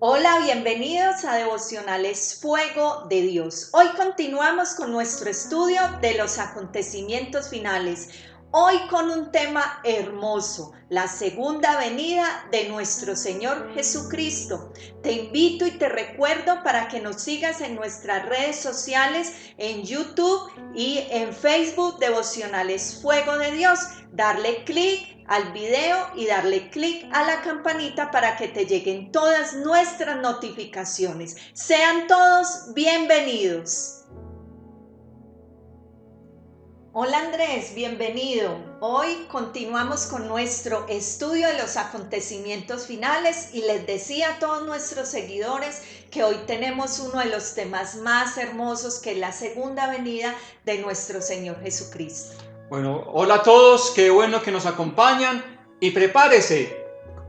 Hola, bienvenidos a Devocionales Fuego de Dios. Hoy continuamos con nuestro estudio de los acontecimientos finales. Hoy con un tema hermoso, la segunda venida de nuestro Señor Jesucristo. Te invito y te recuerdo para que nos sigas en nuestras redes sociales, en YouTube y en Facebook, Devocionales Fuego de Dios. Darle clic al video y darle clic a la campanita para que te lleguen todas nuestras notificaciones. Sean todos bienvenidos. Hola Andrés, bienvenido. Hoy continuamos con nuestro estudio de los acontecimientos finales y les decía a todos nuestros seguidores que hoy tenemos uno de los temas más hermosos, que es la segunda venida de nuestro Señor Jesucristo. Bueno, hola a todos, qué bueno que nos acompañan y prepárese,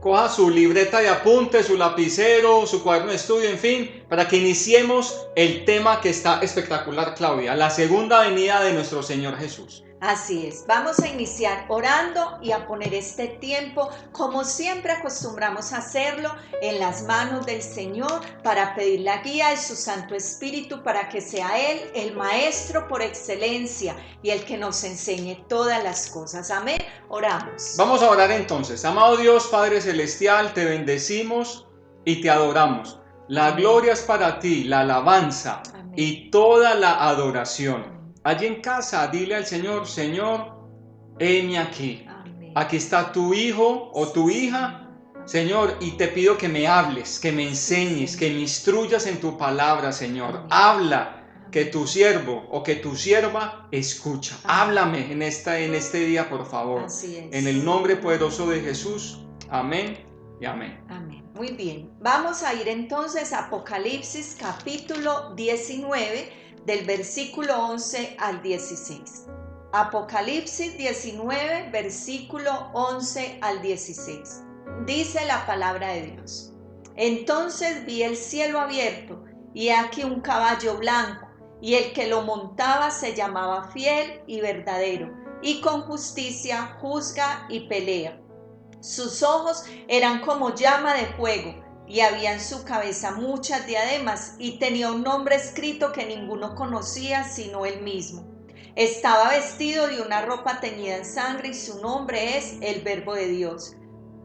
coja su libreta de apuntes, su lapicero, su cuaderno de estudio, en fin, para que iniciemos el tema que está espectacular, Claudia, la segunda venida de nuestro Señor Jesús. Así es, vamos a iniciar orando y a poner este tiempo, como siempre acostumbramos a hacerlo, en las manos del Señor para pedir la guía de su Santo Espíritu para que sea Él el Maestro por excelencia y el que nos enseñe todas las cosas. Amén. Oramos. Vamos a orar entonces. Amado Dios, Padre Celestial, te bendecimos y te adoramos. La Amén. gloria es para ti, la alabanza Amén. y toda la adoración. Allí en casa, dile al Señor, Señor, heme aquí. Amén. Aquí está tu hijo o tu hija, Señor, y te pido que me hables, que me enseñes, que me instruyas en tu palabra, Señor. Amén. Habla, que tu siervo o que tu sierva escucha. Háblame en este día, por favor. Así es. En el nombre poderoso de Jesús. Amén y amén. Amén. Muy bien. Vamos a ir entonces a Apocalipsis capítulo 19, del versículo 11 al 16. Apocalipsis 19, versículo 11 al 16. Dice la palabra de Dios. Entonces vi el cielo abierto, y aquí un caballo blanco, y el que lo montaba se llamaba Fiel y Verdadero, y con justicia juzga y pelea. Sus ojos eran como llama de fuego, y había en su cabeza muchas diademas, y tenía un nombre escrito que ninguno conocía sino él mismo. Estaba vestido de una ropa teñida en sangre, y su nombre es el Verbo de Dios.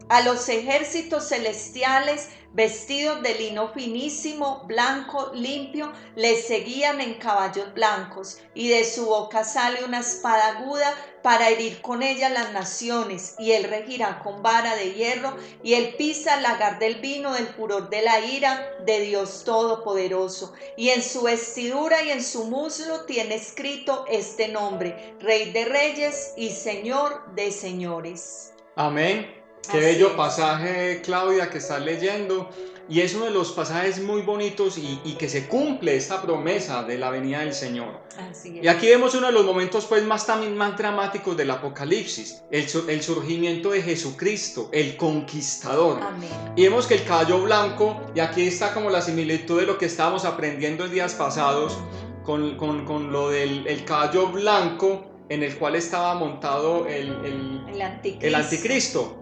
A los ejércitos celestiales, vestidos de lino finísimo, blanco, limpio, les seguían en caballos blancos, y de su boca sale una espada aguda para herir con ella las naciones, y él regirá con vara de hierro, y él pisa el lagar del vino del furor de la ira de Dios Todopoderoso. Y en su vestidura y en su muslo tiene escrito este nombre: Rey de Reyes y Señor de Señores. Amén. Qué Así bello es. pasaje, Claudia, que estás leyendo. Y es uno de los pasajes muy bonitos y que se cumple esta promesa de la venida del Señor. Así es. Y aquí vemos uno de los momentos pues más dramáticos del Apocalipsis, el surgimiento de Jesucristo, el conquistador. Amén. Y vemos que el caballo blanco, y aquí está como la similitud de lo que estábamos aprendiendo en días pasados, con lo del caballo blanco en el cual estaba montado el anticristo.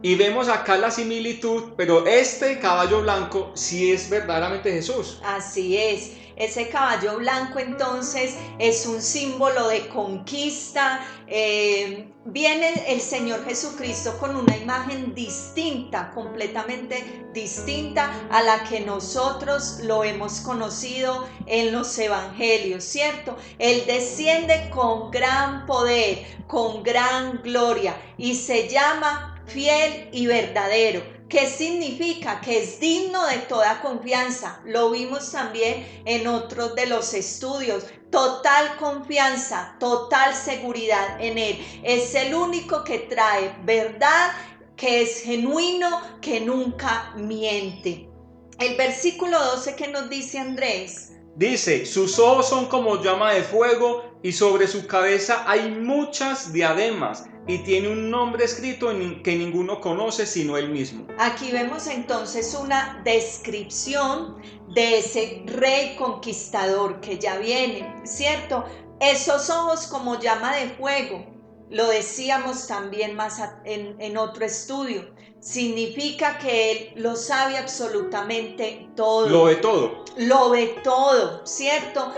Y vemos acá la similitud, pero este caballo blanco sí es verdaderamente Jesús. Así es. Ese caballo blanco entonces es un símbolo de conquista. Viene el Señor Jesucristo con una imagen distinta, completamente distinta a la que nosotros lo hemos conocido en los evangelios, ¿cierto? Él desciende con gran poder, con gran gloria, y se llama Fiel y Verdadero. ¿Qué significa? Que es digno de toda confianza. Lo vimos también en otros de los estudios. Total confianza, total seguridad en Él. Es el único que trae verdad, que es genuino, que nunca miente. El versículo 12 que nos dice Andrés. Dice, sus ojos son como llama de fuego y sobre su cabeza hay muchas diademas y tiene un nombre escrito que ninguno conoce sino él mismo. Aquí vemos entonces una descripción de ese rey conquistador que ya viene, ¿cierto? Esos ojos como llama de fuego. lo decíamos también más en otro estudio, significa que Él lo sabe absolutamente todo. Lo ve todo. Lo ve todo, ¿cierto?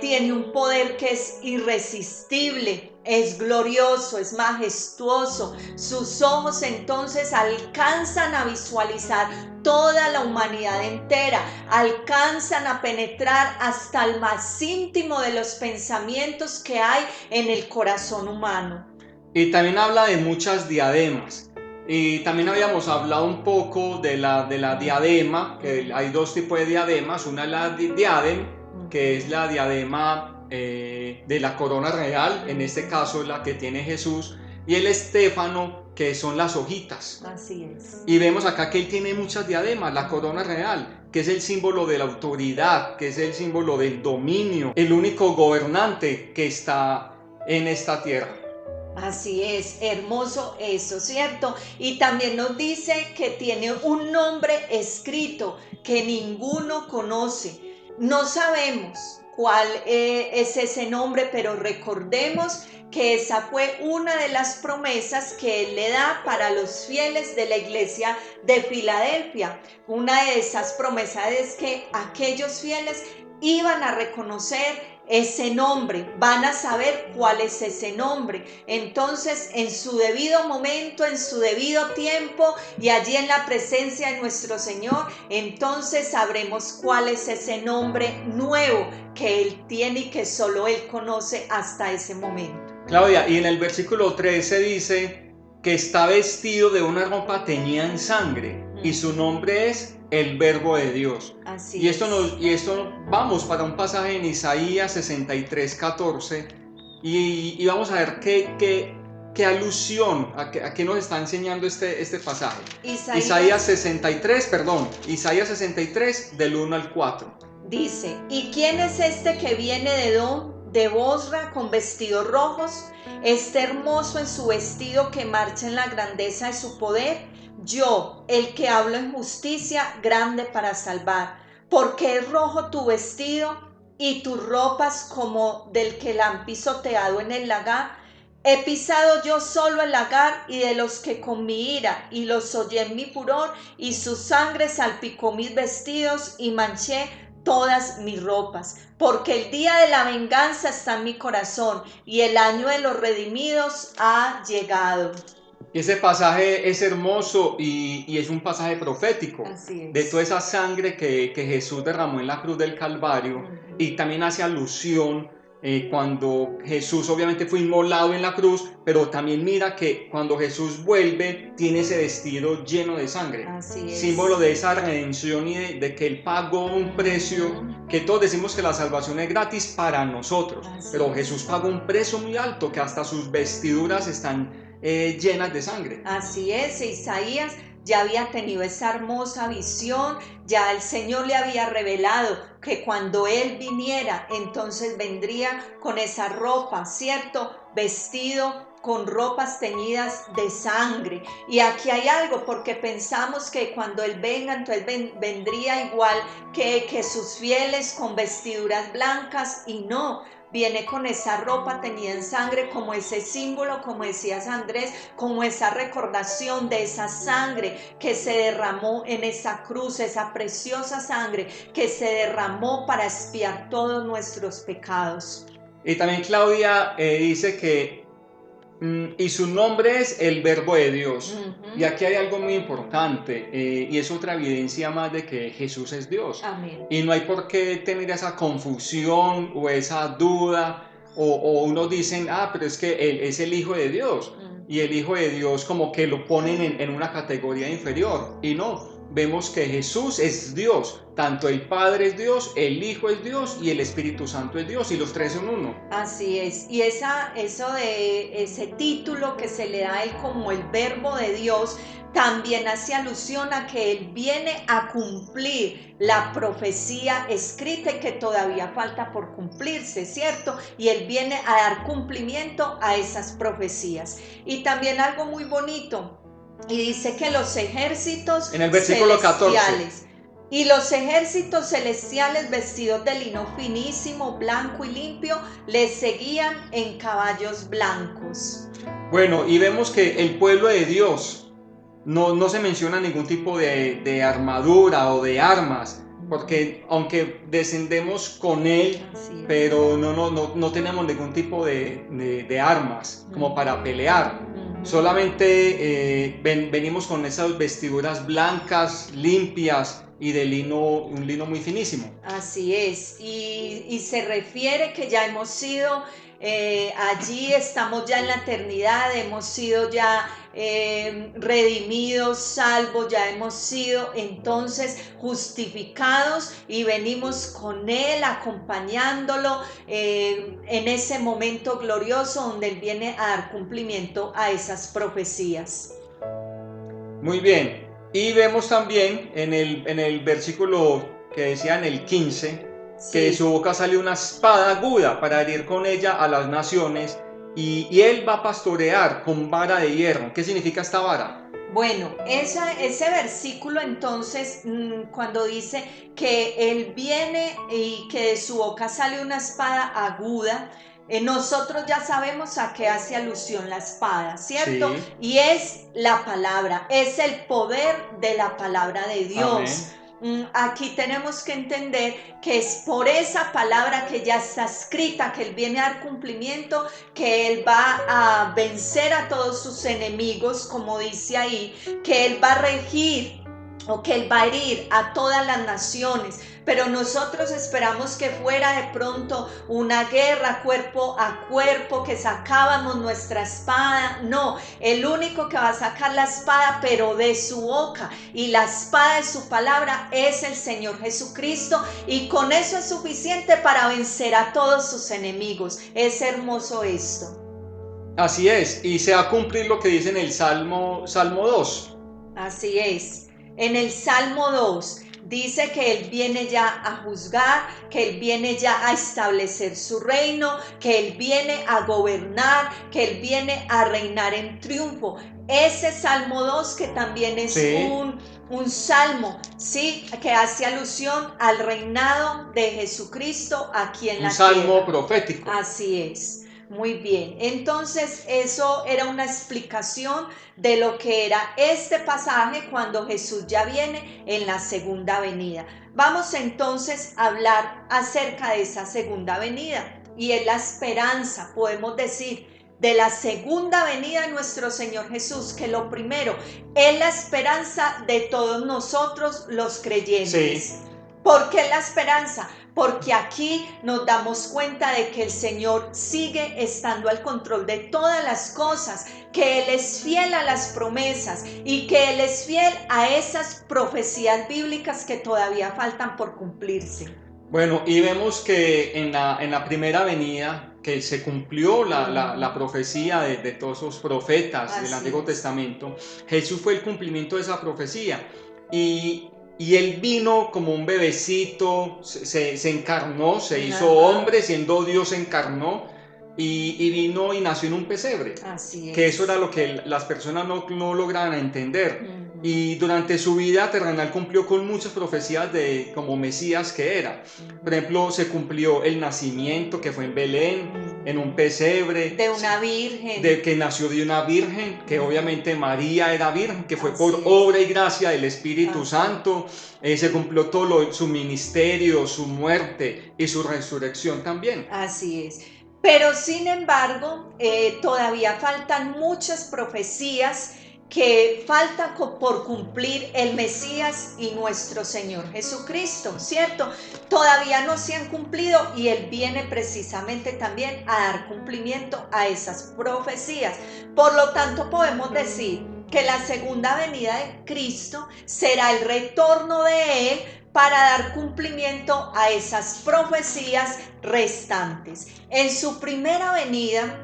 Tiene un poder que es irresistible, es glorioso, es majestuoso. Sus ojos entonces alcanzan a visualizar toda la humanidad entera, alcanzan a penetrar hasta el más íntimo de los pensamientos que hay en el corazón humano. Y también habla de muchas diademas. Y también habíamos hablado un poco de la diadema, que hay dos tipos de diademas. Una es la diadem, que es la diadema de la corona real, en este caso la que tiene Jesús, y el estéfano, que son las hojitas. Así es. Y vemos acá que él tiene muchas diademas, la corona real, que es el símbolo de la autoridad, que es el símbolo del dominio, el único gobernante que está en esta tierra. Así es, hermoso eso, ¿cierto? Y también nos dice que tiene un nombre escrito que ninguno conoce. No sabemos cuál es ese nombre, pero recordemos que esa fue una de las promesas que Él le da para los fieles de la iglesia de Filadelfia. Una de esas promesas es que aquellos fieles iban a reconocer ese nombre, van a saber cuál es ese nombre. Entonces, en su debido momento, en su debido tiempo y allí en la presencia de nuestro Señor, entonces sabremos cuál es ese nombre nuevo que Él tiene y que solo Él conoce hasta ese momento. Claudia, y en el versículo 13 dice que está vestido de una ropa teñida en sangre y su nombre es el Verbo de Dios. Así y esto vamos para un pasaje en Isaías 63:14 y vamos a ver qué alusión, a qué nos está enseñando este pasaje. Isaías 63 del 1 al 4. Dice, ¿y quién es este que viene de Edom, de Bosra, con vestidos rojos? Este hermoso en su vestido que marcha en la grandeza de su poder. Yo, el que hablo en justicia, grande para salvar. Porque es rojo tu vestido y tus ropas como del que la han pisoteado en el lagar. He pisado yo solo el lagar y de los que con mi ira y los hollé en mi furor y su sangre salpicó mis vestidos y manché todas mis ropas, porque el día de la venganza está en mi corazón y el año de los redimidos ha llegado. Y ese pasaje es hermoso y es un pasaje profético de toda esa sangre que Jesús derramó en la cruz del Calvario. Y también hace alusión cuando Jesús obviamente fue inmolado en la cruz, pero también mira que cuando Jesús vuelve tiene ese vestido lleno de sangre, símbolo de esa redención y de que Él pagó un precio, que todos decimos que la salvación es gratis para nosotros, pero Jesús pagó un precio muy alto, que hasta sus vestiduras están llenas de sangre. Así es, Isaías ya había tenido esa hermosa visión, ya el Señor le había revelado que cuando Él viniera, entonces vendría con esa ropa, ¿cierto? Vestido con ropas teñidas de sangre. Y aquí hay algo, porque pensamos que cuando Él venga, entonces vendría igual que sus fieles con vestiduras blancas, y no. Viene con esa ropa teñida en sangre, como ese símbolo, como decías Andrés, como esa recordación de esa sangre que se derramó en esa cruz, esa preciosa sangre que se derramó para expiar todos nuestros pecados. Y también Claudia dice que y su nombre es el Verbo de Dios. Y aquí hay algo muy importante y es otra evidencia más de que Jesús es Dios. Amén. Y no hay por qué tener esa confusión o esa duda o unos dicen, pero es que Él es el Hijo de Dios. Y el Hijo de Dios como que lo ponen en una categoría inferior. Y no, vemos que Jesús es Dios. Tanto el Padre es Dios, el Hijo es Dios y el Espíritu Santo es Dios, y los tres son uno. Así es, y eso de ese título que se le da a Él como el Verbo de Dios, también hace alusión a que Él viene a cumplir la profecía escrita y que todavía falta por cumplirse, ¿cierto? Y Él viene a dar cumplimiento a esas profecías. Y también algo muy bonito, y dice que los ejércitos en el versículo celestiales 14. Y los ejércitos celestiales vestidos de lino finísimo, blanco y limpio, les seguían en caballos blancos. Bueno, y vemos que el pueblo de Dios no se menciona ningún tipo de armadura o de armas, porque aunque descendemos con Él, pero no tenemos ningún tipo de armas como para pelear. Solamente venimos con esas vestiduras blancas, limpias y de lino, un lino muy finísimo. Así es, y se refiere que ya hemos sido allí, estamos ya en la eternidad, hemos sido ya redimidos, salvos, ya hemos sido entonces justificados y venimos con Él acompañándolo en ese momento glorioso donde Él viene a dar cumplimiento a esas profecías. Muy bien, y vemos también en el versículo que decía en el 15, que de su boca sale una espada aguda para herir con ella a las naciones, y él va a pastorear con vara de hierro. ¿Qué significa esta vara? Bueno, ese versículo entonces, cuando dice que Él viene y que de su boca sale una espada aguda, nosotros ya sabemos a qué hace alusión la espada, ¿cierto? Sí. Y es la palabra, es el poder de la palabra de Dios. Amén. Aquí tenemos que entender que es por esa palabra que ya está escrita, que Él viene a dar cumplimiento, que Él va a vencer a todos sus enemigos, como dice ahí, que Él va a regir o que Él va a herir a todas las naciones. Pero nosotros esperamos que fuera de pronto una guerra cuerpo a cuerpo, que sacábamos nuestra espada. No, el único que va a sacar la espada, pero de su boca, y la espada de su palabra, es el Señor Jesucristo, y con eso es suficiente para vencer a todos sus enemigos. Es hermoso esto. Así es, y se va a cumplir lo que dice en el Salmo 2. Así es. En el Salmo 2 dice que Él viene ya a juzgar, que Él viene ya a establecer su reino, que Él viene a gobernar, que Él viene a reinar en triunfo. Ese Salmo 2 que también es un salmo, ¿sí? Que hace alusión al reinado de Jesucristo aquí en la tierra. Un salmo profético. Así es. Muy bien, entonces eso era una explicación de lo que era este pasaje cuando Jesús ya viene en la segunda venida. Vamos entonces a hablar acerca de esa segunda venida, y es la esperanza, podemos decir, de la segunda venida de nuestro Señor Jesús, que lo primero es la esperanza de todos nosotros los creyentes. Sí. ¿Por qué la esperanza? Porque aquí nos damos cuenta de que el Señor sigue estando al control de todas las cosas, que Él es fiel a las promesas y que Él es fiel a esas profecías bíblicas que todavía faltan por cumplirse. Bueno, y vemos que en la primera venida, que se cumplió la profecía de todos esos profetas del Antiguo Testamento, Jesús fue el cumplimiento de esa profecía. Y Él vino como un bebecito, se encarnó, se hizo hombre, siendo Dios se encarnó, y vino y nació en un pesebre. Así es. Que eso era lo que las personas no lograban entender. Y durante su vida terrenal cumplió con muchas profecías de como Mesías que era. Por ejemplo, se cumplió el nacimiento, que fue en Belén, en un pesebre. De una virgen. Que nació de una virgen, que obviamente María era virgen, que fue por obra y gracia del Espíritu Santo. Se cumplió todo su ministerio, su muerte y su resurrección también. Así es. Pero sin embargo, todavía faltan muchas profecías que faltan por cumplir el Mesías y nuestro Señor Jesucristo, ¿cierto? Todavía no se han cumplido, y Él viene precisamente también a dar cumplimiento a esas profecías. Por lo tanto, podemos decir que la segunda venida de Cristo será el retorno de Él para dar cumplimiento a esas profecías restantes. En su primera venida,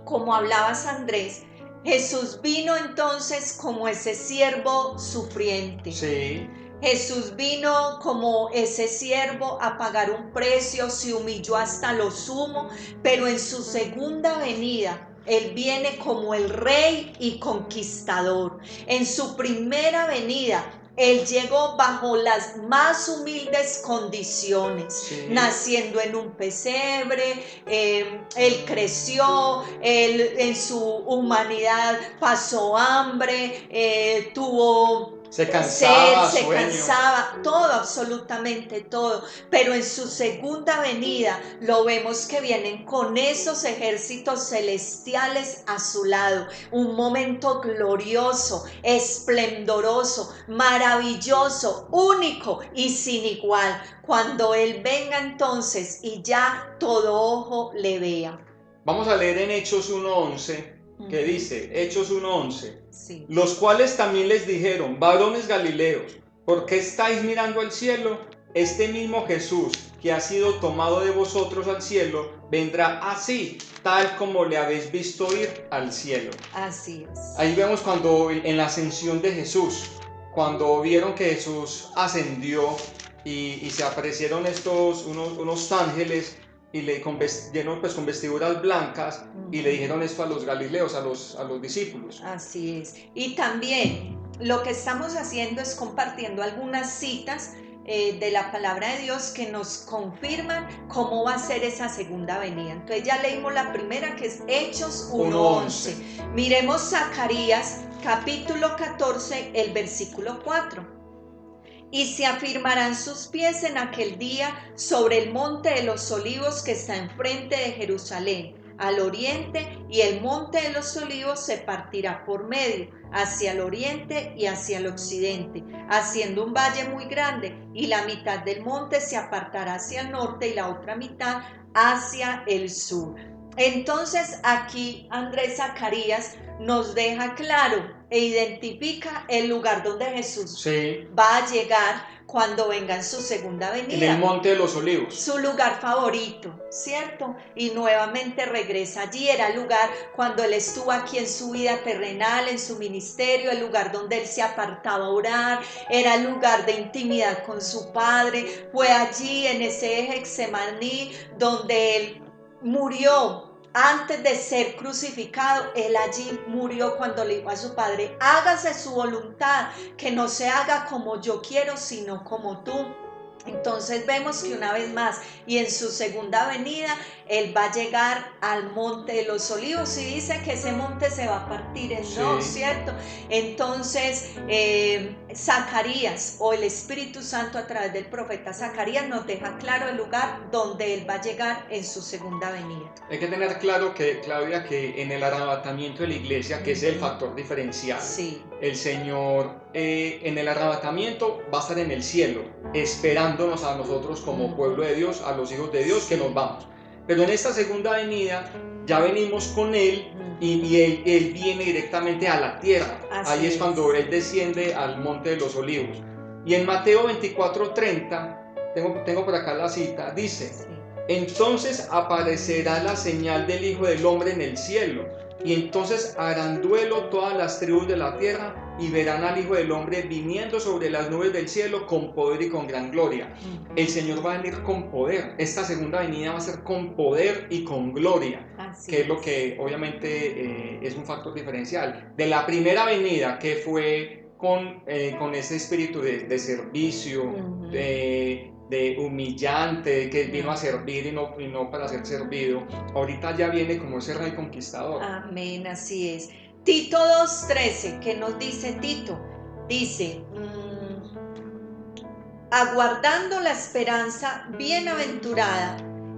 como hablabas, Andrés, Jesús vino entonces como ese siervo sufriente. Sí. Jesús vino como ese siervo a pagar un precio, se humilló hasta lo sumo, pero en su segunda venida Él viene como el rey y conquistador. En su primera venida Él llegó bajo las más humildes condiciones, Sí. naciendo en un pesebre. Él creció, él en su humanidad pasó hambre, tuvo Se sed, cansaba, se sueño. cansaba, todo, absolutamente todo. Pero en su segunda venida lo vemos que vienen con esos ejércitos celestiales a su lado. Un momento glorioso, esplendoroso, maravilloso, único y sin igual. Cuando Él venga entonces y ya todo ojo le vea. Vamos a leer en Hechos 1:11, que dice, Hechos 1:11, Sí. los cuales también les dijeron, varones Galileos, ¿por qué estáis mirando al cielo? Este mismo Jesús, que ha sido tomado de vosotros al cielo, vendrá así, tal como le habéis visto ir al cielo. Así es. Ahí vemos cuando en la ascensión de Jesús, cuando vieron que Jesús ascendió y se aparecieron unos ángeles y con vestiduras blancas y le dijeron esto a los galileos, a los discípulos. Así es. Y también lo que estamos haciendo es compartiendo algunas citas de la palabra de Dios que nos confirman cómo va a ser esa segunda venida. Entonces ya leímos la primera, que es Hechos 1:11. Miremos Zacarías capítulo 14, el versículo 4. Y se afirmarán sus pies en aquel día sobre el monte de los olivos que está enfrente de Jerusalén, al oriente, y el monte de los olivos se partirá por medio, hacia el oriente y hacia el occidente, haciendo un valle muy grande, y la mitad del monte se apartará hacia el norte y la otra mitad hacia el sur. Entonces aquí Andrés Zacarías nos deja claro e identifica el lugar donde Jesús va a llegar cuando venga en su segunda venida. En el Monte de los Olivos. Su lugar favorito, ¿cierto? Y nuevamente regresa allí. Era el lugar cuando él estuvo aquí en su vida terrenal, en su ministerio, el lugar donde él se apartaba a orar, era el lugar de intimidad con su Padre. Fue allí en ese Getsemaní donde él murió. Antes de ser crucificado, él allí murió cuando le dijo a su Padre, hágase su voluntad, que no se haga como yo quiero, sino como tú. Entonces vemos que una vez más y en su segunda venida él va a llegar al monte de los olivos y dice que ese monte se va a partir en dos, ¿cierto? Entonces Zacarías o el Espíritu Santo a través del profeta Zacarías nos deja claro el lugar donde él va a llegar en su segunda venida. Hay que tener claro que, Claudia, que en el arrebatamiento de la iglesia, que es el factor diferencial, el Señor en el arrebatamiento va a estar en el cielo, esperándonos a nosotros como pueblo de Dios, a los hijos de Dios, que nos vamos. Pero en esta segunda venida ya venimos con Él y él viene directamente a la tierra. Ahí es cuando Él desciende al Monte de los Olivos. Y en Mateo 24:30, tengo por acá la cita, dice, entonces aparecerá la señal del Hijo del Hombre en el cielo, y entonces harán duelo todas las tribus de la tierra y verán al Hijo del Hombre viniendo sobre las nubes del cielo con poder y con gran gloria. El Señor va a venir con poder. Esta segunda venida va a ser con poder y con gloria, que es lo que obviamente es un factor diferencial de la primera venida, que fue con ese espíritu de servicio, de humillante, que vino a servir y no para ser servido. Ahorita ya viene como ese rey conquistador. Amén, así es. Tito 2:13, ¿qué nos dice Tito? Dice, aguardando la esperanza bienaventurada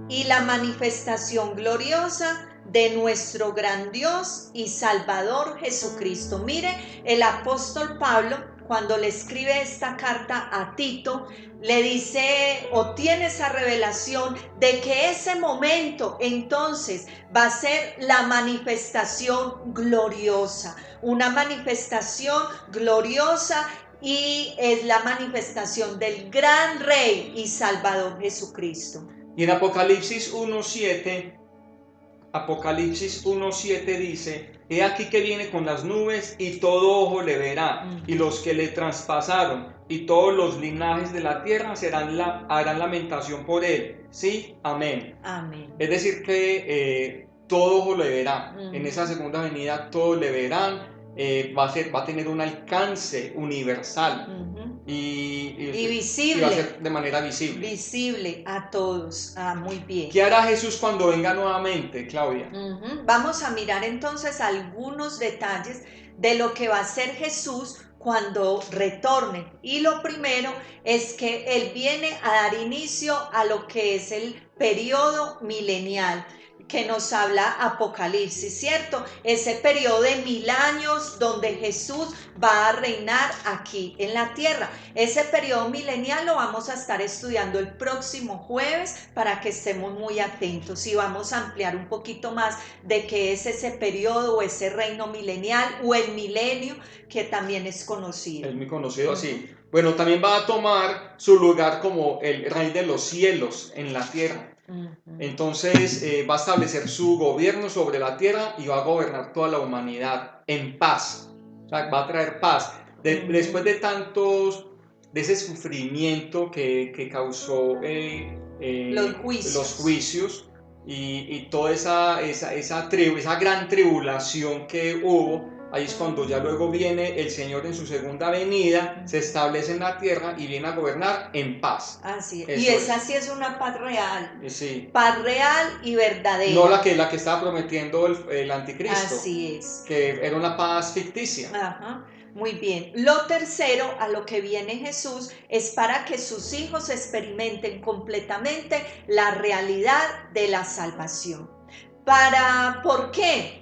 y la manifestación gloriosa de nuestro gran Dios y Salvador Jesucristo. Mire, el apóstol Pablo, cuando le escribe esta carta a Tito, le dice o tiene esa revelación de que ese momento entonces va a ser la manifestación gloriosa, una manifestación gloriosa, y es la manifestación del gran Rey y Salvador Jesucristo. Y en Apocalipsis 1:7 dice, he aquí que viene con las nubes y todo ojo le verá, y los que le traspasaron y todos los linajes de la tierra harán lamentación por él. Sí, amén. Amén. Es decir que todo ojo le verá. En esa segunda venida todos le verán. Va a tener un alcance universal. Y y va a ser de manera visible. visible a todos. Muy bien. ¿Qué hará Jesús cuando venga nuevamente, Claudia? Vamos a mirar entonces algunos detalles de lo que va a hacer Jesús cuando retorne. Y lo primero es que Él viene a dar inicio a lo que es el periodo milenial que nos habla Apocalipsis, ¿cierto? Ese periodo de 1000 años donde Jesús va a reinar aquí en la tierra. Ese periodo milenial lo vamos a estar estudiando el próximo jueves para que estemos muy atentos y vamos a ampliar un poquito más de qué es ese periodo o ese reino milenial o el milenio que también es conocido. Es muy conocido así. Bueno, también va a tomar su lugar como el rey de los cielos en la tierra. Entonces va a establecer su gobierno sobre la tierra y va a gobernar toda la humanidad en paz. O sea, va a traer paz. Después de de ese sufrimiento que causó los juicios y toda esa gran tribulación que hubo, ahí es cuando ya luego viene el Señor en su segunda venida, se establece en la tierra y viene a gobernar en paz. Así es. Y esa sí es una paz real. Sí. Paz real y verdadera. No la que estaba prometiendo el anticristo. Así es. Que era una paz ficticia. Ajá. Muy bien. Lo tercero a lo que viene Jesús es para que sus hijos experimenten completamente la realidad de la salvación. ¿Por qué?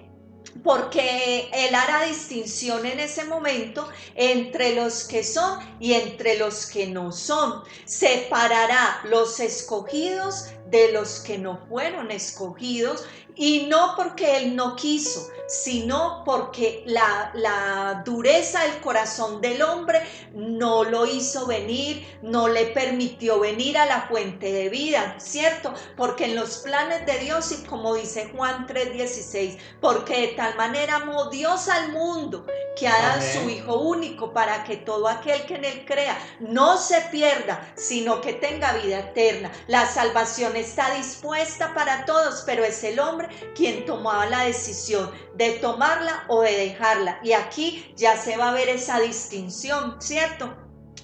Porque Él hará distinción en ese momento entre los que son y entre los que no son. Separará los escogidos de los que no fueron escogidos, y no porque Él no quiso, sino porque la dureza del corazón del hombre no lo hizo venir, no le permitió venir a la fuente de vida, ¿cierto? Porque en los planes de Dios, y como dice Juan 3:16, porque de tal manera amó Dios al mundo que ha dado su Hijo único para que todo aquel que en Él crea no se pierda, sino que tenga vida eterna. La salvación está dispuesta para todos, pero es el hombre quien tomaba la decisión de tomarla o de dejarla. Y aquí ya se va a ver esa distinción, ¿cierto?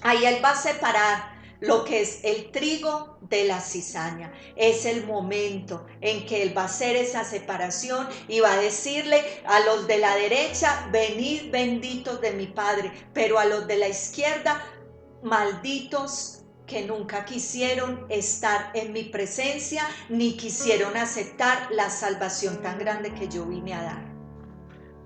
Ahí Él va a separar lo que es el trigo de la cizaña. Es el momento en que Él va a hacer esa separación y va a decirle a los de la derecha: venid benditos de mi Padre, pero a los de la izquierda, malditos, que nunca quisieron estar en mi presencia ni quisieron aceptar la salvación tan grande que yo vine a dar.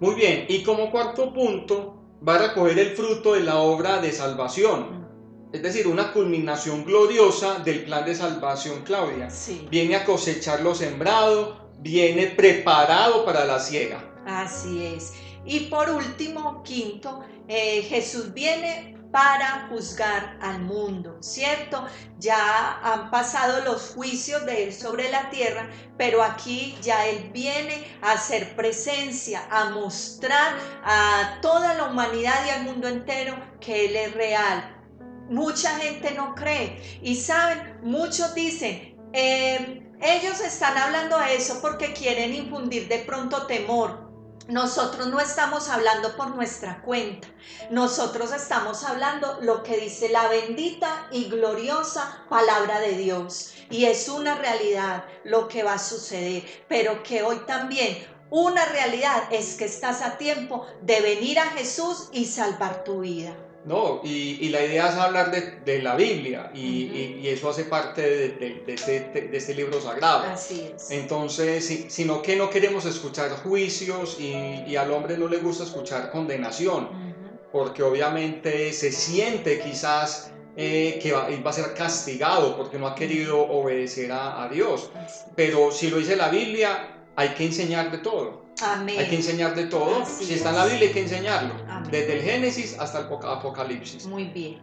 Muy bien, y como cuarto punto va a recoger el fruto de la obra de salvación. Es decir, una culminación gloriosa del plan de salvación, Claudia. Sí. Viene a cosechar lo sembrado, viene preparado para la siega. Así es. Y por último, quinto, Jesús viene para juzgar al mundo, ¿cierto? Ya han pasado los juicios de Él sobre la tierra, pero aquí ya Él viene a hacer presencia, a mostrar a toda la humanidad y al mundo entero que Él es real. Mucha gente no cree y saben, muchos dicen, ellos están hablando de eso porque quieren infundir de pronto temor. Nosotros no estamos hablando por nuestra cuenta, nosotros estamos hablando lo que dice la bendita y gloriosa palabra de Dios, y es una realidad lo que va a suceder, pero que hoy también una realidad es que estás a tiempo de venir a Jesús y salvar tu vida. No, y la idea es hablar de la Biblia y eso hace parte de este libro sagrado. Así es. Entonces, sino que no queremos escuchar juicios y al hombre no le gusta escuchar condenación, porque obviamente se siente quizás que va a ser castigado porque no ha querido obedecer a Dios. Pero si lo dice la Biblia, hay que enseñar de todo. Amén. Hay que enseñar de todo. Así si está en es. la Biblia, hay que enseñarlo. Amén. Desde el Génesis hasta el Apocalipsis. Muy bien.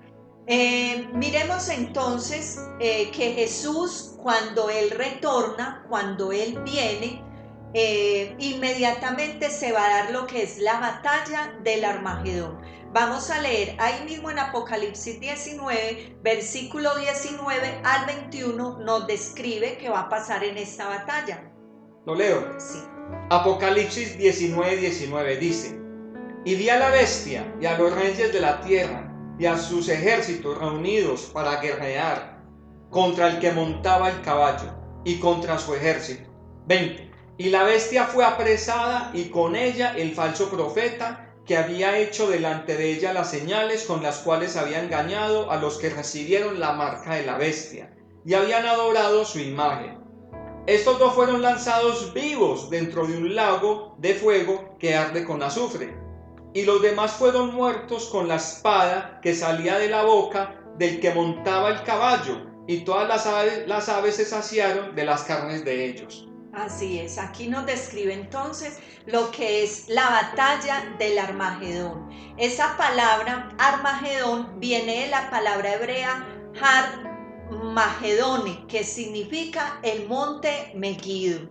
Miremos entonces que Jesús, cuando Él retorna, cuando Él viene, inmediatamente se va a dar lo que es la batalla del Armagedón. Vamos a leer ahí mismo en Apocalipsis 19, versículo 19 al 21, nos describe qué va a pasar en esta batalla. ¿Lo leo? Sí. Apocalipsis 19:19 dice: y vi a la bestia y a los reyes de la tierra y a sus ejércitos reunidos para guerrear contra el que montaba el caballo y contra su ejército. 20. Y la bestia fue apresada y con ella el falso profeta que había hecho delante de ella las señales con las cuales había engañado a los que recibieron la marca de la bestia y habían adorado su imagen. Estos dos fueron lanzados vivos dentro de un lago de fuego que arde con azufre, y los demás fueron muertos con la espada que salía de la boca del que montaba el caballo, y todas las aves se saciaron de las carnes de ellos. Así es, aquí nos describe entonces lo que es la batalla del Armagedón. Esa palabra Armagedón viene de la palabra hebrea Har Magedone, que significa el monte Megiddo.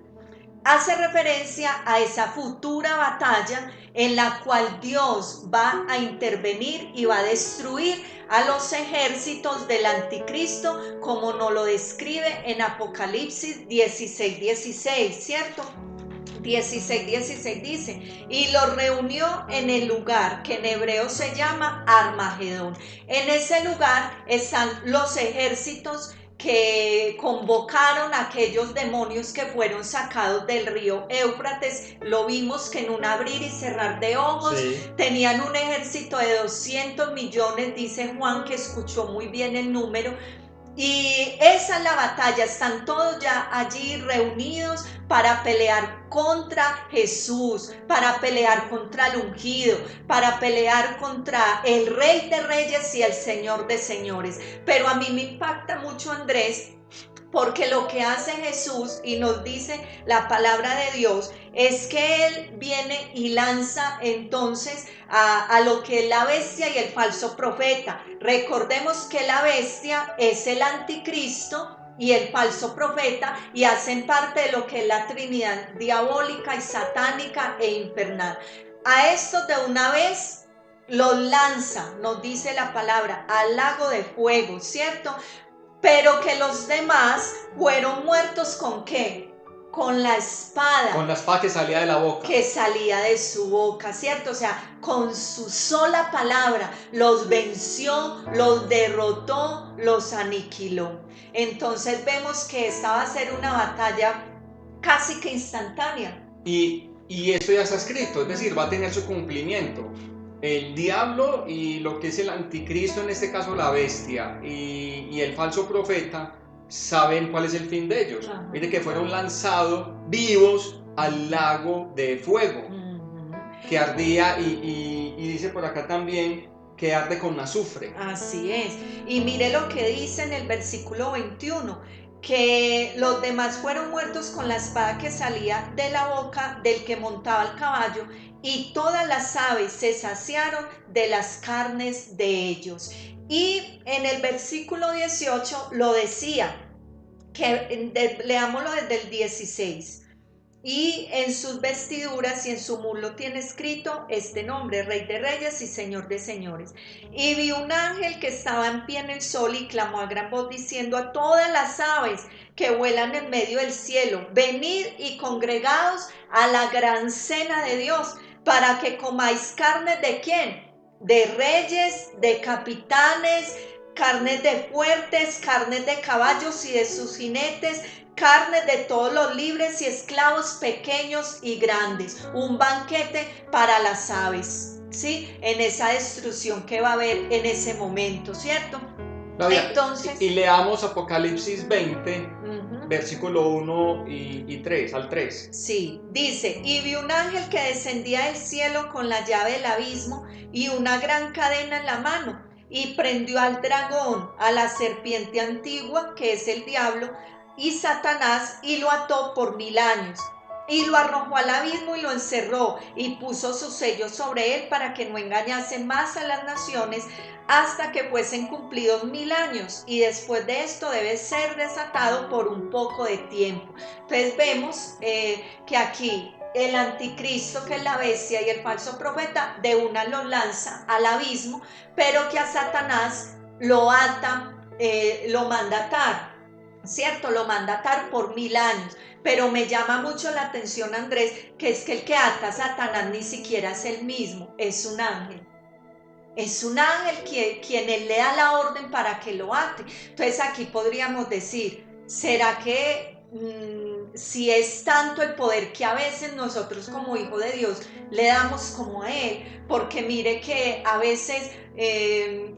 Hace referencia a esa futura batalla en la cual Dios va a intervenir y va a destruir a los ejércitos del anticristo, como nos lo describe en Apocalipsis 16:16, ¿cierto? 16:16 dice, y los reunió en el lugar que en hebreo se llama Armagedón. En ese lugar están los ejércitos que convocaron a aquellos demonios que fueron sacados del río Éufrates. Lo vimos que en un abrir y cerrar de ojos tenían un ejército de 200 millones, dice Juan, que escuchó muy bien el número. Y esa es la batalla, están todos ya allí reunidos para pelear contra Jesús, para pelear contra el ungido, para pelear contra el Rey de Reyes y el Señor de Señores. Pero a mí me impacta mucho, Andrés, porque lo que hace Jesús, y nos dice la palabra de Dios, es que Él viene y lanza entonces a lo que es la bestia y el falso profeta. Recordemos que la bestia es el anticristo y el falso profeta, y hacen parte de lo que es la Trinidad diabólica y satánica e infernal. A estos de una vez los lanza, nos dice la palabra, al lago de fuego, ¿cierto? Pero que los demás fueron muertos ¿con qué? Con la espada. Con la espada que salía de la boca. Que salía de su boca, ¿cierto? O sea, con su sola palabra los venció, los derrotó, los aniquiló. Entonces vemos que esta va a ser una batalla casi que instantánea. Y esto ya está escrito, es decir, va a tener su cumplimiento. El diablo y lo que es el anticristo, en este caso la bestia, y el falso profeta, saben cuál es el fin de ellos. Ajá. Mire que fueron lanzados vivos al lago de fuego, que ardía, y dice por acá también que arde con azufre. Así es. Y mire lo que dice en el versículo 21, que los demás fueron muertos con la espada que salía de la boca del que montaba el caballo, y todas las aves se saciaron de las carnes de ellos. Y en el versículo 18 lo decía, leámoslo desde el 16. Y en sus vestiduras y en su muslo tiene escrito este nombre, Rey de Reyes y Señor de Señores. Y vi un ángel que estaba en pie en el sol y clamó a gran voz diciendo a todas las aves que vuelan en medio del cielo, venid y congregaos a la gran cena de Dios, para que comáis carnes de ¿quién? De reyes, de capitanes, carnes de fuertes, carnes de caballos y de sus jinetes, carnes de todos los libres y esclavos, pequeños y grandes, un banquete para las aves, ¿sí? En esa destrucción que va a haber en ese momento, ¿cierto? Claudia, entonces, y leamos Apocalipsis 20, versículo 1 y 3, al 3. Sí, dice, y vi un ángel que descendía del cielo con la llave del abismo y una gran cadena en la mano, y prendió al dragón, a la serpiente antigua, que es el diablo, y Satanás, y lo ató por 1000 años. Y lo arrojó al abismo y lo encerró, y puso su sello sobre él para que no engañase más a las naciones hasta que fuesen cumplidos 1000 años. Y después de esto debe ser desatado por un poco de tiempo. Entonces vemos que aquí el anticristo, que es la bestia y el falso profeta, de una lo lanza al abismo, pero que a Satanás lo ata, lo manda atar, ¿cierto? Lo manda atar por 1000 años. Pero me llama mucho la atención, Andrés, que es que el que ata a Satanás ni siquiera es el mismo, es un ángel. Es un ángel quien él le da la orden para que lo ate. Entonces aquí podríamos decir, ¿será que si es tanto el poder que a veces nosotros como hijos de Dios le damos como a él? Porque mire que a veces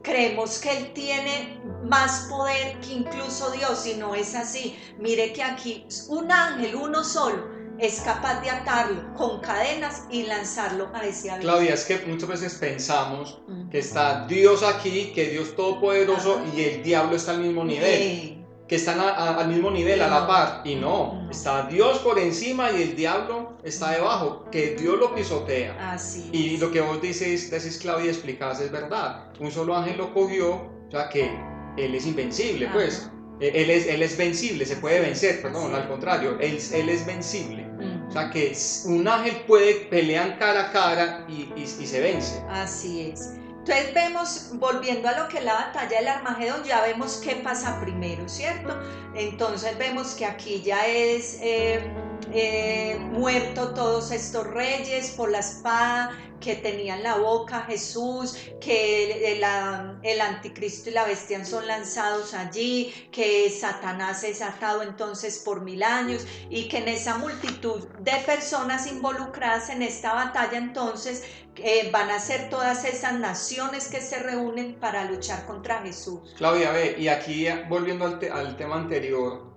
creemos que él tiene más poder que incluso Dios, y no es así. Mire que aquí un ángel, uno solo, es capaz de atarlo con cadenas y lanzarlo a ese abismo. Claudia, es que muchas veces pensamos que está Dios aquí, que Dios todopoderoso, y el diablo está al mismo nivel, que están al mismo nivel, a la par, y no, está Dios por encima y el diablo está debajo, que Dios lo pisotea. Así es. Y lo que vos decís Claudia, explicás, es verdad. Un solo ángel lo cogió, o sea que él es invencible, pues. Él es vencible, se puede vencer, perdón, al contrario, él es vencible. O sea que un ángel puede pelear cara a cara y se vence. Así es. Entonces vemos, volviendo a lo que es la batalla del Armagedón, ya vemos qué pasa primero, ¿cierto? Entonces vemos que aquí ya es muerto todos estos reyes por la espada que tenía en la boca Jesús, que el anticristo y la bestia son lanzados allí, que Satanás es atado entonces por 1000 años, y que en esa multitud de personas involucradas en esta batalla entonces van a ser todas esas naciones que se reúnen para luchar contra Jesús. Claudia, ve, y aquí volviendo al tema anterior,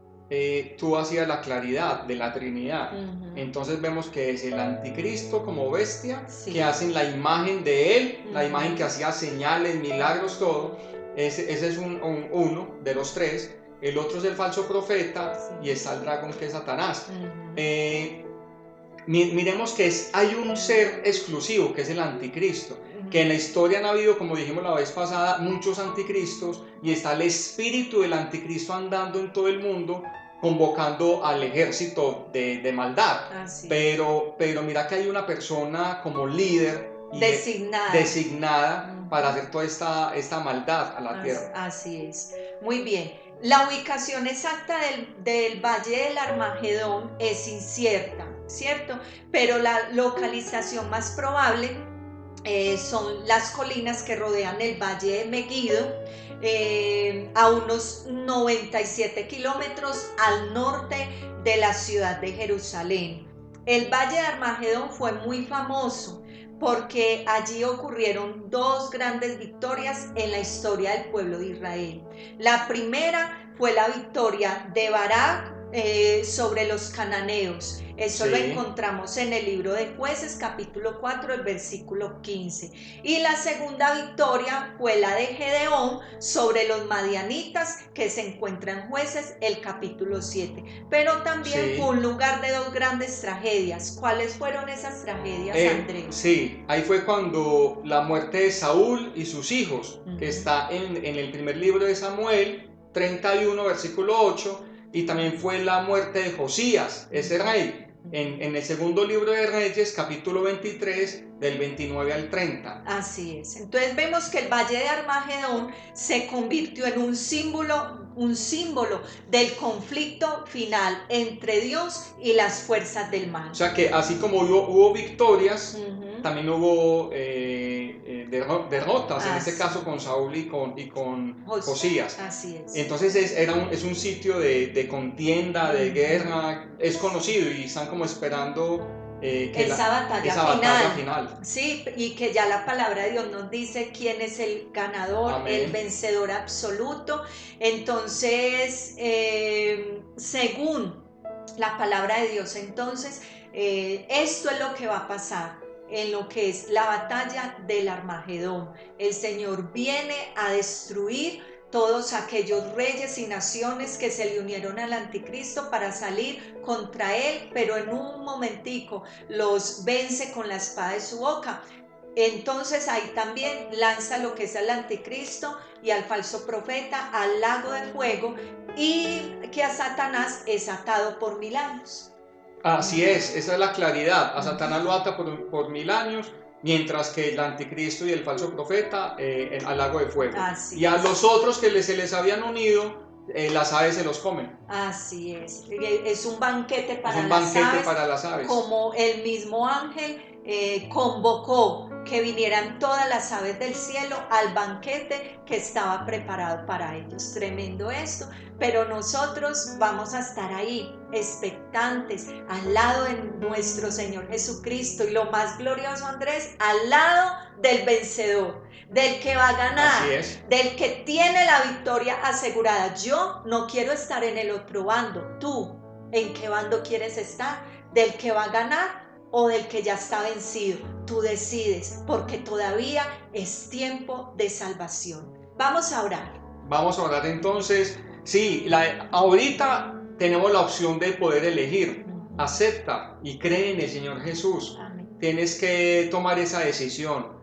tú hacías la claridad de la Trinidad. Entonces vemos que es el anticristo como bestia, que hacen la imagen de él, la imagen que hacía señales, milagros, todo. Ese es uno de los tres. El otro es el falso profeta, y está el dragón, que es Satanás. Miremos que hay un ser exclusivo, que es el anticristo, que en la historia han habido, como dijimos la vez pasada, muchos anticristos, y está el espíritu del anticristo andando en todo el mundo, convocando al ejército de maldad. Pero mira que hay una persona como líder y designada para hacer toda esta maldad a la tierra. Así es. Muy bien. La ubicación exacta del Valle del Armagedón es incierta, ¿cierto? Pero la localización más probable son las colinas que rodean el Valle de Megiddo, a unos 97 kilómetros al norte de la ciudad de Jerusalén. El Valle de Armagedón fue muy famoso porque allí ocurrieron dos grandes victorias en la historia del pueblo de Israel. La primera fue la victoria de Barak sobre los cananeos. Eso lo encontramos en el libro de Jueces, capítulo 4, el versículo 15. Y la segunda victoria fue la de Gedeón sobre los madianitas, que se encuentra en Jueces, el capítulo 7. Pero también fue un lugar de dos grandes tragedias. ¿Cuáles fueron esas tragedias, Andrés? Sí, ahí fue cuando la muerte de Saúl y sus hijos, que está en el primer libro de Samuel, 31, versículo 8, y también fue la muerte de Josías, ese rey, en el segundo libro de Reyes, capítulo 23, del 29 al 30. Así es. Entonces vemos que el Valle de Armagedón se convirtió en un símbolo del conflicto final entre Dios y las fuerzas del mal. O sea que así como hubo victorias, también hubo derrotas, en este caso con Saúl y con Josías. Así es. Entonces es un sitio de contienda, de guerra, es conocido, y están como esperando esa batalla final. Sí, y que ya la palabra de Dios nos dice quién es el ganador, el vencedor absoluto. Entonces, según la palabra de Dios, entonces, esto es lo que va a pasar en lo que es la batalla del Armagedón. El Señor viene a destruir todos aquellos reyes y naciones que se le unieron al anticristo para salir contra él, pero en un momentico los vence con la espada de su boca. Entonces ahí también lanza lo que es al anticristo y al falso profeta al lago de fuego, y que a Satanás es atado por 1000 años. Así es, esa es la claridad. A Satanás lo ata por 1000 años, mientras que el anticristo y el falso profeta al lago de fuego. Y a los otros que se les habían unido, las aves se los comen. Así es un banquete para las aves. Como el mismo ángel convocó que vinieran todas las aves del cielo al banquete que estaba preparado para ellos. Tremendo esto, pero nosotros vamos a estar ahí, expectantes, al lado de nuestro Señor Jesucristo. Y lo más glorioso, Andrés, al lado del vencedor, del que va a ganar, Así es. del que tiene la victoria asegurada. Yo no quiero estar en el otro bando. ¿Tú en qué bando quieres estar? ¿Del que va a ganar o del que ya está vencido? Tú decides, porque todavía es tiempo de salvación. Vamos a orar. Vamos a orar entonces. Sí, ahorita tenemos la opción de poder elegir. Acepta y cree en el Señor Jesús. Amén. Tienes que tomar esa decisión.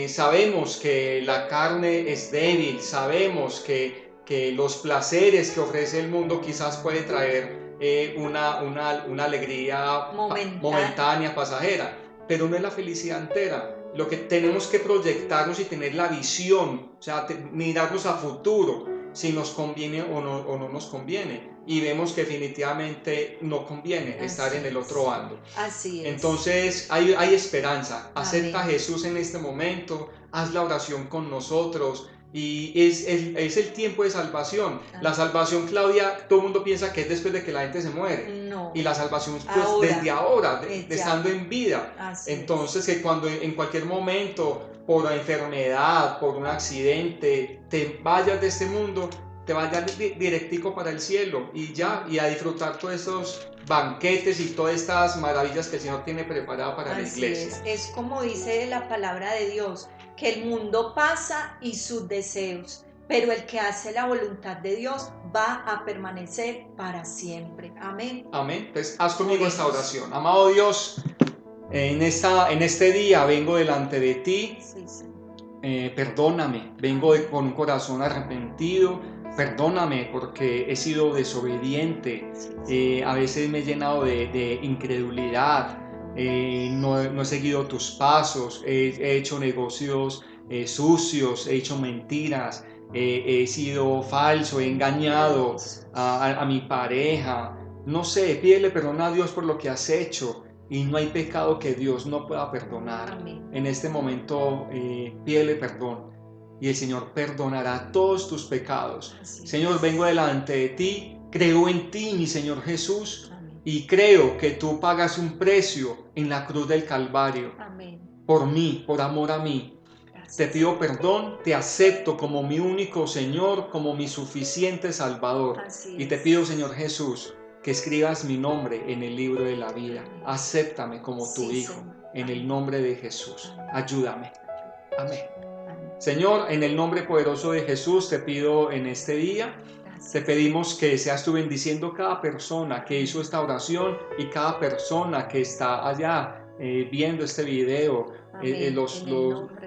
Sabemos que la carne es débil, sabemos que los placeres que ofrece el mundo quizás puede traer una alegría momentánea, pasajera, pero no es la felicidad entera. Lo que tenemos que proyectarnos y tener la visión, o sea, mirarnos a futuro, si nos conviene o no nos conviene. Y vemos que definitivamente no conviene estar en el otro bando. Así es. Entonces hay esperanza. Acepta a Jesús en este momento, haz la oración con nosotros. Y es el tiempo de salvación. La salvación, Claudia, todo el mundo piensa que es después de que la gente se muere. No. Y la salvación pues desde ahora, estando en vida. Así entonces que cuando en cualquier momento, por enfermedad, por un accidente, te vayas de este mundo, te vayas directico para el cielo y a disfrutar todos esos banquetes y todas estas maravillas que el Señor tiene preparado para la iglesia. Es como dice la palabra de Dios, que el mundo pasa y sus deseos, pero el que hace la voluntad de Dios va a permanecer para siempre. Amén. Amén. Entonces haz conmigo esta oración. Amado Dios, en este día vengo delante de ti. Perdóname, vengo con un corazón arrepentido. Perdóname porque he sido desobediente, a veces me he llenado de incredulidad, no he seguido tus pasos, he hecho negocios sucios, he hecho mentiras, he sido falso, he engañado a mi pareja. No sé, pídele perdón a Dios por lo que has hecho y no hay pecado que Dios no pueda perdonar. Amén. En este momento pídele perdón. Y el Señor perdonará todos tus pecados. Señor, vengo delante de ti, creo en ti, mi Señor Jesús, y creo que tú pagas un precio en la cruz del Calvario. Amén. Por mí, por amor a mí. Gracias. Te pido perdón, te acepto como mi único Señor, como mi suficiente Salvador. Y te pido, Señor Jesús, que escribas mi nombre en el libro de la vida. Amén. Acéptame como tu Hijo, Señor. En el nombre de Jesús. Ayúdame. Amén. Señor, en el nombre poderoso de Jesús te pido en este día, te pedimos que seas tú bendiciendo cada persona que hizo esta oración y cada persona que está allá viendo este video,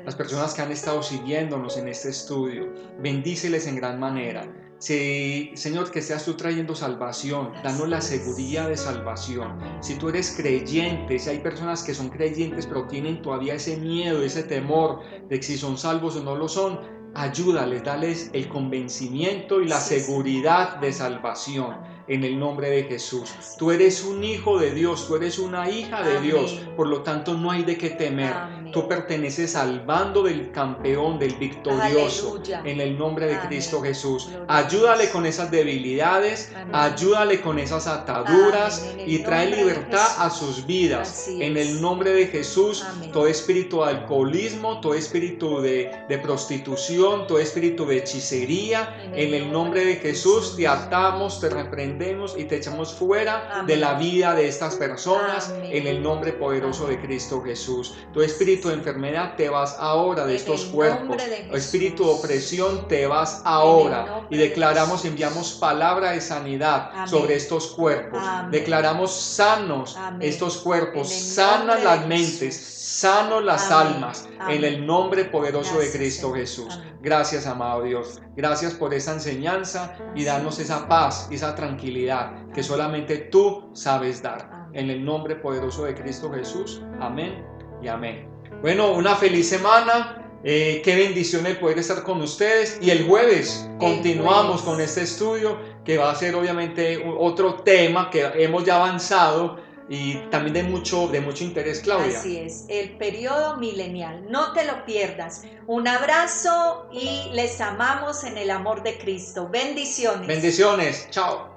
las personas que han estado siguiéndonos en este estudio. Bendíceles en gran manera. Sí, Señor, que seas tú trayendo salvación, danos la seguridad de salvación. Si tú eres creyente, si hay personas que son creyentes pero tienen todavía ese miedo, ese temor de si son salvos o no lo son, ayúdales, dales el convencimiento y la seguridad de salvación en el nombre de Jesús. Tú eres un hijo de Dios, tú eres una hija de Dios, por lo tanto no hay de qué temer. Tú perteneces al bando del campeón, del victorioso. Aleluya. En el nombre de Cristo Jesús. Ayúdale con esas debilidades, ayúdale con esas ataduras y trae libertad a sus vidas. En el nombre de Jesús, todo espíritu de alcoholismo, todo espíritu de prostitución, todo espíritu de hechicería, en el nombre de Jesús te atamos, te reprendemos y te echamos fuera de la vida de estas personas, en el nombre poderoso de Cristo Jesús. Todo espíritu de enfermedad, te vas ahora de estos cuerpos. Espíritu de opresión, te vas ahora. Y declaramos, enviamos palabra de sanidad sobre estos cuerpos. Declaramos sanos estos cuerpos, sanas las mentes, sanos las almas, en el nombre poderoso de Cristo Jesús. Gracias, amado Dios. Gracias por esa enseñanza y darnos esa paz y esa tranquilidad que solamente tú sabes dar. En el nombre poderoso de Cristo Jesús. Amén y amén. Bueno, una feliz semana. Qué bendición el poder estar con ustedes. Y el jueves continuamos con este estudio que va a ser obviamente otro tema que hemos ya avanzado y también de mucho interés, Claudia. Así es, el periodo milenial. No te lo pierdas. Un abrazo y les amamos en el amor de Cristo. Bendiciones. Bendiciones, chao.